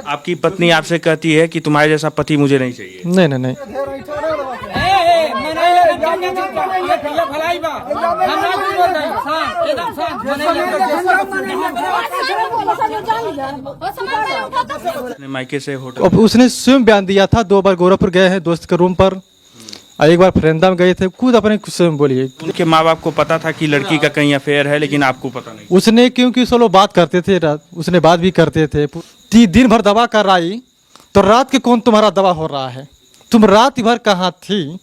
आपकी पत्नी आपसे कहती है कि तुम्हारे जैसा पति मुझे नहीं चाहिए। नहीं नहीं नहीं, अपने मायके से होटल अब उसने स्वयं बयान दिया था। 2 बार गोरखपुर गए हैं दोस्त के रूम पर, और 1 बार फरेंदा में गए थे। खुद अपने स्वयं बोलिए। उनके माँ बाप को पता था कि लड़की का कहीं अफेयर है, लेकिन आपको पता नहीं। उसने क्योंकि सब लोग बात करते थे, उसने बात भी करते थे। दिन भर दवा कर रही तो रात के कौन तुम्हारा दवा हो रहा है? तुम रात भर कहाँ थी?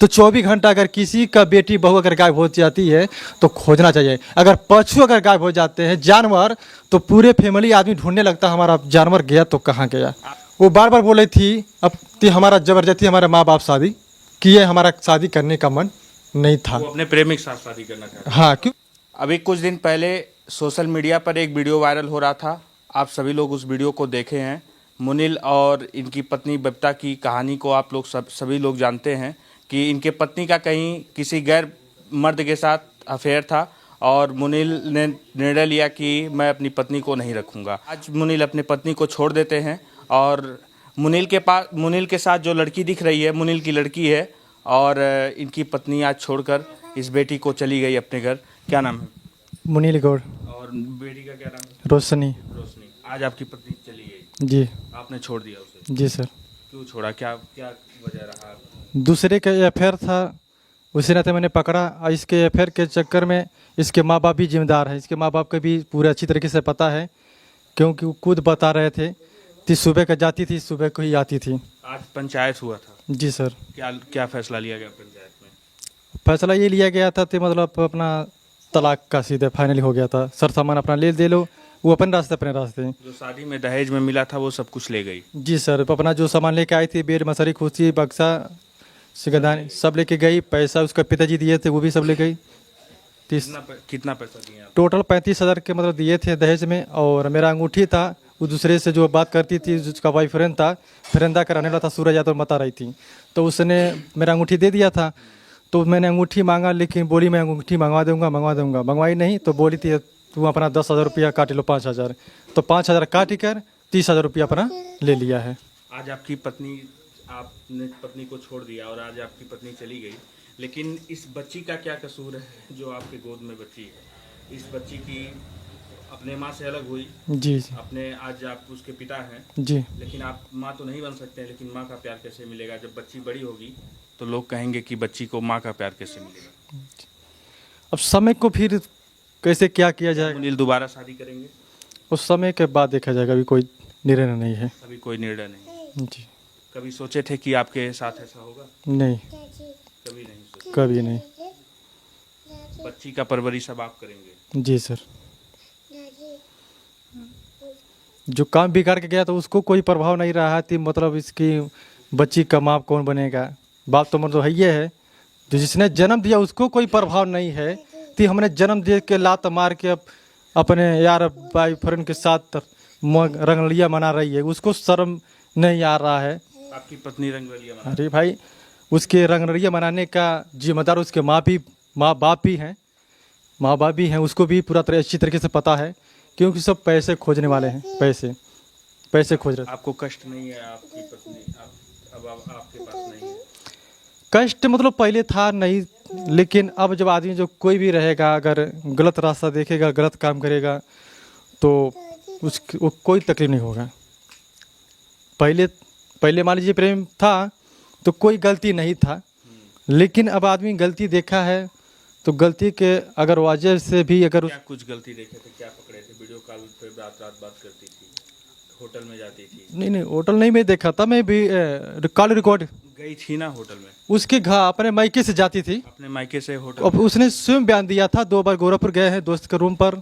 तो 24 घंटा अगर किसी का बेटी बहू अगर गायब हो जाती है तो खोजना चाहिए। अगर पशु अगर गायब हो जाते हैं, जानवर, तो पूरे फैमिली आदमी ढूंढने लगता हमारा जानवर गया तो कहाँ गया। वो बार बार बोले थी अब हमारा जबरदस्ती हमारे माँ बाप शादी किए, हमारा शादी करने का मन नहीं था। वो अपने प्रेमिक साथ शादी करना चाहते। हाँ, क्यों? अभी कुछ दिन पहले सोशल मीडिया पर एक वीडियो वायरल हो रहा था। आप सभी लोग उस वीडियो को देखे हैं। मुनील और इनकी पत्नी बबीता की कहानी को आप लोग सभी लोग जानते हैं कि इनके पत्नी का कहीं किसी गैर मर्द के साथ अफेयर था और मुनील ने निर्णय लिया कि मैं अपनी पत्नी को नहीं रखूंगा। आज मुनील अपनी पत्नी को छोड़ देते हैं और मुनील के साथ जो लड़की दिख रही है मुनील की लड़की है, और इनकी पत्नी आज छोड़कर इस बेटी को चली गई अपने घर। क्या नाम है? मुनील गौड़। और बेटी का क्या नाम है? रोशनी। रोशनी। आज आपकी पत्नी चली गई, जी। आपने छोड़ दिया उसे? जी सर। क्यों छोड़ा? क्या क्या वजह रहा? दूसरे का अफेयर था, उसी नाते मैंने पकड़ा। और इसके अफेयर के चक्कर में इसके माँ बाप भी जिम्मेदार हैं। इसके माँ बाप को भी पूरे अच्छी तरीके से पता है, क्योंकि वो खुद बता रहे थे कि सुबह का जाती थी, सुबह को ही आती थी। आज पंचायत हुआ था? जी सर। क्या क्या फैसला लिया गया पंचायत में? फैसला ये लिया गया था कि मतलब अपना तलाक का सीधे फाइनल हो गया था। सर सामान अपना ले लो, वो अपने रास्ते। जो शादी में दहेज में मिला था वो सब कुछ ले गई? जी सर, अपना जो सामान लेके आई थी, बेड मसरी खुशी बक्सा सिगदानी सब लेके गई। पैसा उसका पिताजी दिए थे वो भी सब ले गई। कितना पैसा दिए आप? टोटल 35,000 के मतलब दिए थे दहेज में। और मेरा अंगूठी था, वो दूसरे से जो बात करती थी, जिसका बॉयफ्रेंड था, फरेंदा का रहने वाला था, सूरज यादव बता रही थी, तो उसने मेरा अंगूठी दे दिया था। तो मैंने अंगूठी मांगा, लेकिन बोली मैं अंगूठी मंगवा दूंगा। मंगवाई नहीं, तो बोली थी तू अपना 10,000 रुपया काट लो, 5,000। तो 5,000 काट कर 30,000 रुपया अपना ले लिया है। आज आपकी आपने पत्नी को छोड़ दिया और आज आपकी पत्नी चली गई, लेकिन इस बच्ची का क्या कसूर है जो आपके गोद में बच्ची है? इस बच्ची की अपने माँ से अलग हुई जी अपने, आज आप उसके पिता हैं जी। लेकिन आप माँ तो नहीं बन सकते, लेकिन माँ का प्यार कैसे मिलेगा? जब बच्ची बड़ी होगी तो लोग कहेंगे कि बच्ची को माँ का प्यार कैसे मिलेगा? अब समय को फिर कैसे क्या किया जाएगा? मुनील दोबारा शादी करेंगे? उस समय के बाद देखा जाएगा, अभी कोई निर्णय नहीं है। अभी कोई निर्णय नहीं? जी। कभी सोचे थे कि आपके साथ ऐसा होगा? नहीं, कभी नहीं सोचा? कभी नहीं। बच्ची का परवरिश सब आप करेंगे? जी सर। जो काम बिगाड़ के गया तो उसको कोई प्रभाव नहीं रहा थी, मतलब इसकी बच्ची का माँ कौन बनेगा? बाप तो मतलब है ये है, जो जिसने जन्म दिया उसको कोई प्रभाव नहीं है। कि हमने जन्म दे के लात मार के अपने यार बॉयफ्रेंड के साथ रंगलिया मना रही है, उसको शर्म नहीं आ रहा है। आपकी पत्नी रंगलिया मना? अरे भाई, उसके रंगलिया मनाने का जिम्मेदार उसके माँ बाप भी हैं। उसको भी पूरा तरह अच्छी तरीके से पता है, क्योंकि सब पैसे खोजने वाले हैं। पैसे खोज रहे। आपको कष्ट नहीं है? आपकी पत्नी अब आपके पास नहीं है? कष्ट मतलब पहले था नहीं, लेकिन अब जब आदमी जो कोई भी रहेगा, अगर गलत रास्ता देखेगा, गलत काम करेगा, तो उसको कोई तकलीफ नहीं होगा। पहले मान लीजिए प्रेम था तो कोई गलती नहीं था, लेकिन अब आदमी गलती देखा है तो गलती के अगर वजह से भी अगर क्या कुछ गलती देखे थे? क्या पकड़े थे? वीडियो कॉल पे रात बात करती थी, होटल में जाती थी? नहीं, होटल नहीं मैं देखा था, मैं भी कॉल रिकॉर्ड गई थी ना होटल में? उसके घर अपने मायके से जाती थी। अपने मायके से होटल? अब उसने स्वयं बयान दिया था। 2 बार गोरखपुर गए हैं दोस्त के रूम पर,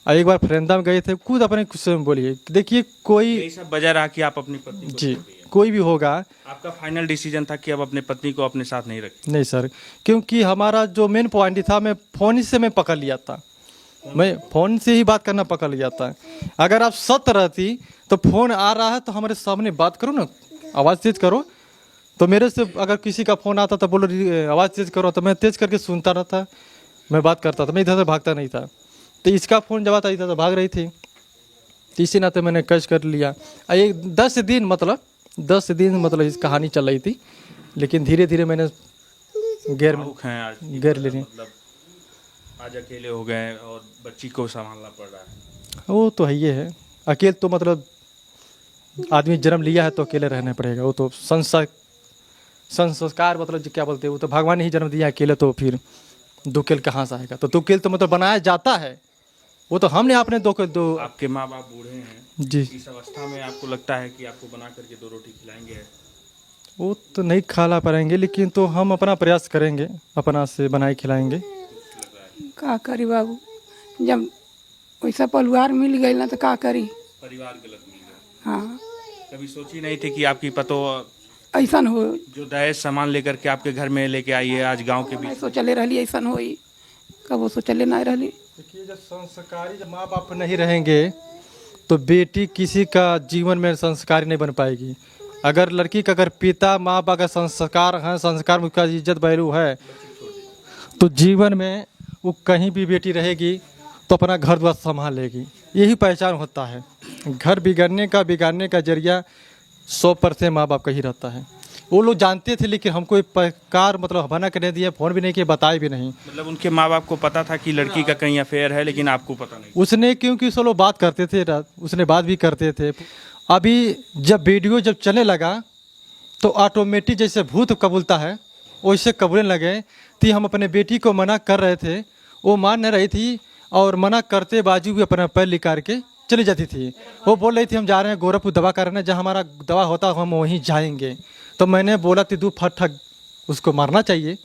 और 1 बार फरेंदा में गए थे। खुद अपने स्वयं बोलिए। देखिए, कोई यही सब वजह रहा कि आप अपनी पत्नी को जी, छोड़ दिए? कोई भी होगा, आपका फाइनल डिसीजन था कि अब अपने पत्नी को अपने साथ नहीं रखें? नहीं सर, क्योंकि हमारा जो मेन पॉइंट था, मैं फोन से मैं पकड़ लिया था। मैं फ़ोन से ही बात करना पकड़ लिया था। अगर आप सत रहती तो फ़ोन आ रहा है तो हमारे सामने बात करो ना, आवाज़ तेज करो, तो मेरे से अगर किसी का फ़ोन आता तो बोलो आवाज़ तेज़ करो, तो मैं तेज़ करके सुनता रहता, मैं बात करता था, मैं इधर से भागता नहीं था। तो इसका फ़ोन जब आता था तो भाग रही थी, तो इसी नाते मैंने कैच कर लिया। एक 10 दिन मतलब इस कहानी चल रही थी, लेकिन धीरे धीरे मैंने गैर भावुक हैं आज की गैर तरफ, लेने मतलब आज अकेले हो गए और बच्ची को संभालना पड़ रहा है। वो तो है ही है। अकेले तो मतलब आदमी जन्म लिया है तो अकेले रहना पड़ेगा, वो तो संस्कार मतलब जो क्या बोलते हैं, वो तो भगवान ने ही जन्म दिया अकेले, तो फिर दुकेल कहाँ से आएगा। तो दुकेल तो मतलब बनाया जाता है, वो तो हमने अपने दो आपके माँ बाप बूढ़े हैं जी, इस अवस्था में, आपको लगता है कि आपको बना करके 2 रोटी खिलाएंगे? वो तो नहीं खिला पाएंगे, लेकिन तो हम अपना प्रयास करेंगे, अपना से बनाए खिलाएंगे। का करी बाबू, जब वैसा परिवार मिल गई ना तो का करी। परिवार गलत मिल गया। हाँ, कभी सोची नहीं थी कि आपकी पतो ऐसा हो, जो दहेज सामान लेकर के आपके घर में लेके आई है आज गांव के नहीं बीच? सोचले रही ऐसा होई, कबो सोचले नहीं रही। देखिए, जब संस्कारी जब माँ बाप नहीं रहेंगे तो बेटी किसी का जीवन में संस्कारी नहीं बन पाएगी। अगर लड़की का अगर पिता माँ बाप का संस्कार है, संस्कार में उसका इज्जत वैल्यू है, तो जीवन में वो कहीं भी बेटी रहेगी तो अपना घर द्वार संभाल लेगी। यही पहचान होता है। घर बिगड़ने का जरिया 100% माँ बाप का ही रहता है। वो लोग जानते थे, लेकिन हमको एक प्रकार मतलब बना करने दिए, फ़ोन भी नहीं किए, बताए भी नहीं। मतलब उनके माँ बाप को पता था कि लड़की का कहीं अफेयर है, लेकिन आपको पता नहीं। उसने क्योंकि सब लोग बात करते थे, उसने बात भी करते थे। अभी जब वीडियो जब चलने लगा तो ऑटोमेटिक जैसे भूत कबूलता है वैसे कबूलने लगे। तो हम अपने बेटी को मना कर रहे थे, वो मान नहीं रही थी, और मना करते बाजू भी अपना पैर निकाल के चली जाती थी। वो बोल रही थी हम जा रहे हैं गोरखपुर दवा कराने, जहाँ हमारा दवा होता हम वहीं जाएंगे। तो मैंने बोला कि दू फट उसको मारना चाहिए।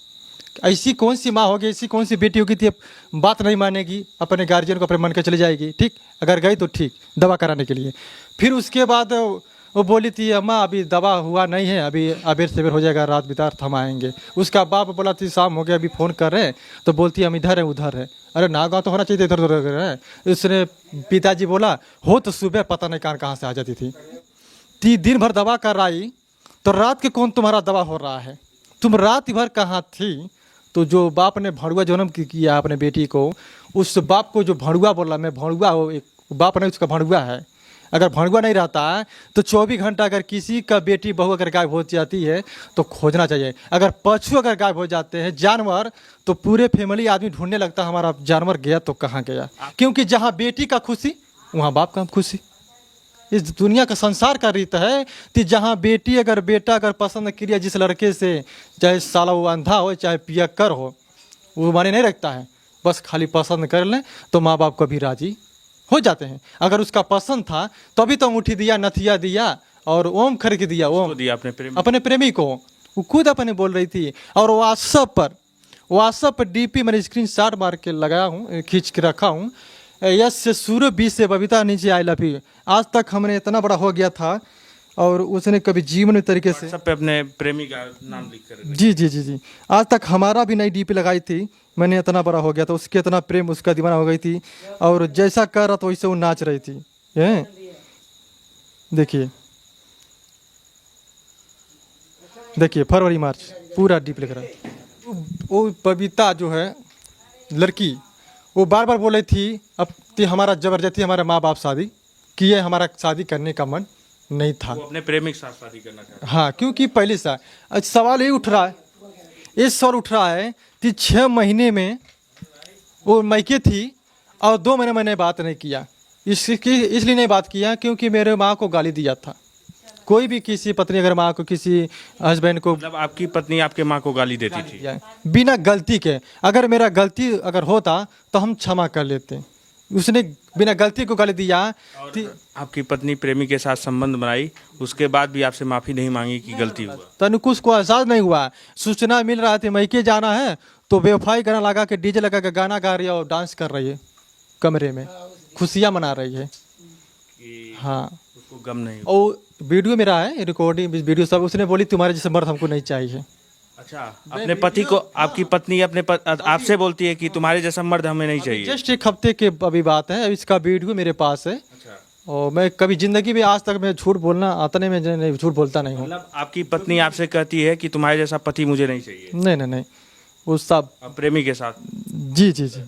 ऐसी कौन सी माँ होगी, ऐसी कौन सी बेटी होगी थी बात नहीं मानेगी, अपने गार्जियन को अपने मन के चली जाएगी। ठीक, अगर गई तो ठीक दवा कराने के लिए। फिर उसके बाद वो बोली थी अम्मा अभी दवा हुआ नहीं है, अभी अबेर सवेर हो जाएगा, रात बितार हम आएंगे। उसका बाप बोला थी शाम हो गया, अभी फ़ोन कर रहे हैं, तो बोलती हम इधर है उधर है। अरे ना गाँव तो होना चाहिए, इधर उधर है। उसने पिताजी बोला हो तो सुबह पता नहीं कहाँ से आ जाती थी। दिन भर दवा कर रही तो रात के कौन तुम्हारा दवा हो रहा है, तुम रात भर कहाँ थी। तो जो बाप ने भड़ुआ जन्म किया अपने बेटी को, उस बाप को जो भड़ुआ बोला, मैं भड़ुआ हो, एक बाप नहीं उसका भड़ुआ है। अगर भड़ुआ नहीं रहता है तो 24 घंटा अगर किसी का बेटी बहू अगर गायब हो जाती है तो खोजना चाहिए। अगर पशु अगर गायब हो जाते हैं, जानवर, तो पूरे फैमिली आदमी ढूंढने लगता है हमारा जानवर गया तो कहाँ गया। क्योंकि जहाँ बेटी का खुशी वहाँ बाप का खुशी। इस दुनिया का संसार का रीत है कि जहाँ बेटी अगर बेटा अगर पसंद किया जिस लड़के से, चाहे साला वो अंधा हो चाहे पियक्कर हो, वो माने नहीं रखता है, बस खाली पसंद कर लें तो माँ बाप कभी राजी हो जाते हैं। अगर उसका पसंद था तो अभी तो अंगूठी दिया, नथिया दिया और ओम खरीद दिया, ओम दिया अपने प्रेमी को। वो खुद अपने बोल रही थी। और व्हाट्सएप पर डीपी मैंने स्क्रीनशॉट मार के लगाया हूँ, खींच के रखा हूँ। यस से सूर्य 20 से बबीता नीचे आई लव यू। आज तक हमने इतना बड़ा हो गया था और उसने कभी जीवन में तरीके से सब पे अपने प्रेमी का नाम लिख कर जी आज तक हमारा भी नई डीपी लगाई थी। मैंने इतना बड़ा हो गया था, उसके इतना प्रेम उसका दीवाना हो गई थी, और जैसा कर रहा था वैसे वो नाच रही थी। देखिए फरवरी मार्च पूरा डीप लिख रहा है। वो बबीता जो है लड़की, वो बार बार बोल रही थी अब कि हमारा जबरदस्ती हमारे माँ बाप शादी किए, हमारा शादी करने का मन नहीं था। वो अपने प्रेमी के साथ शादी करना चाहता है। हाँ, क्योंकि पहले से सवाल ये उठ रहा है, इस सवाल उठ रहा है कि 6 महीने में वो मैके थी और 2 महीने मैंने बात नहीं किया। इसलिए नहीं बात किया क्योंकि मेरे माँ को गाली दिया था। कोई भी किसी पत्नी अगर माँ को किसी हस्बैंड को, मतलब आपकी पत्नी आपके माँ को गाली देती थी बिना गलती के। अगर मेरा गलती अगर होता तो हम क्षमा कर लेते, उसने बिना गलती को गाली दिया। आपकी पत्नी प्रेमी के साथ संबंध बनाई, उसके बाद भी आपसे माफी नहीं मांगी कि गलती हुआ। तनिक उसको एहसास नहीं हुआ। सूचना मिल रहा था मैके जाना है तो बेवफाई गाना लगा के डीजे लगा के गाना गा रही है और डांस कर रही है, कमरे में खुशियाँ मना रही है। हाँ, उसको गम नहीं। और वीडियो मेरा है, रिकॉर्डिंग वीडियो सब। उसने बोली तुम्हारे जैसे मर्द हमको नहीं चाहिए। अच्छा, अपने पति को आपकी पत्नी आपसे बोलती है कि तुम्हारे जैसा मर्द हमें नहीं चाहिए। जस्ट एक हफ्ते के अभी बात है, इसका वीडियो मेरे पास है। अच्छा। और मैं कभी ज़िंदगी में आज तक मैं झूठ बोलना आता नहीं, मैं नहीं झूठ बोलता नहीं हूँ। मतलब आपकी पत्नी आपसे कहती है कि तुम्हारे जैसा पति मुझे नहीं चाहिए, नहीं नहीं नहीं, वो सब अब प्रेमी के साथ। जी जी जी।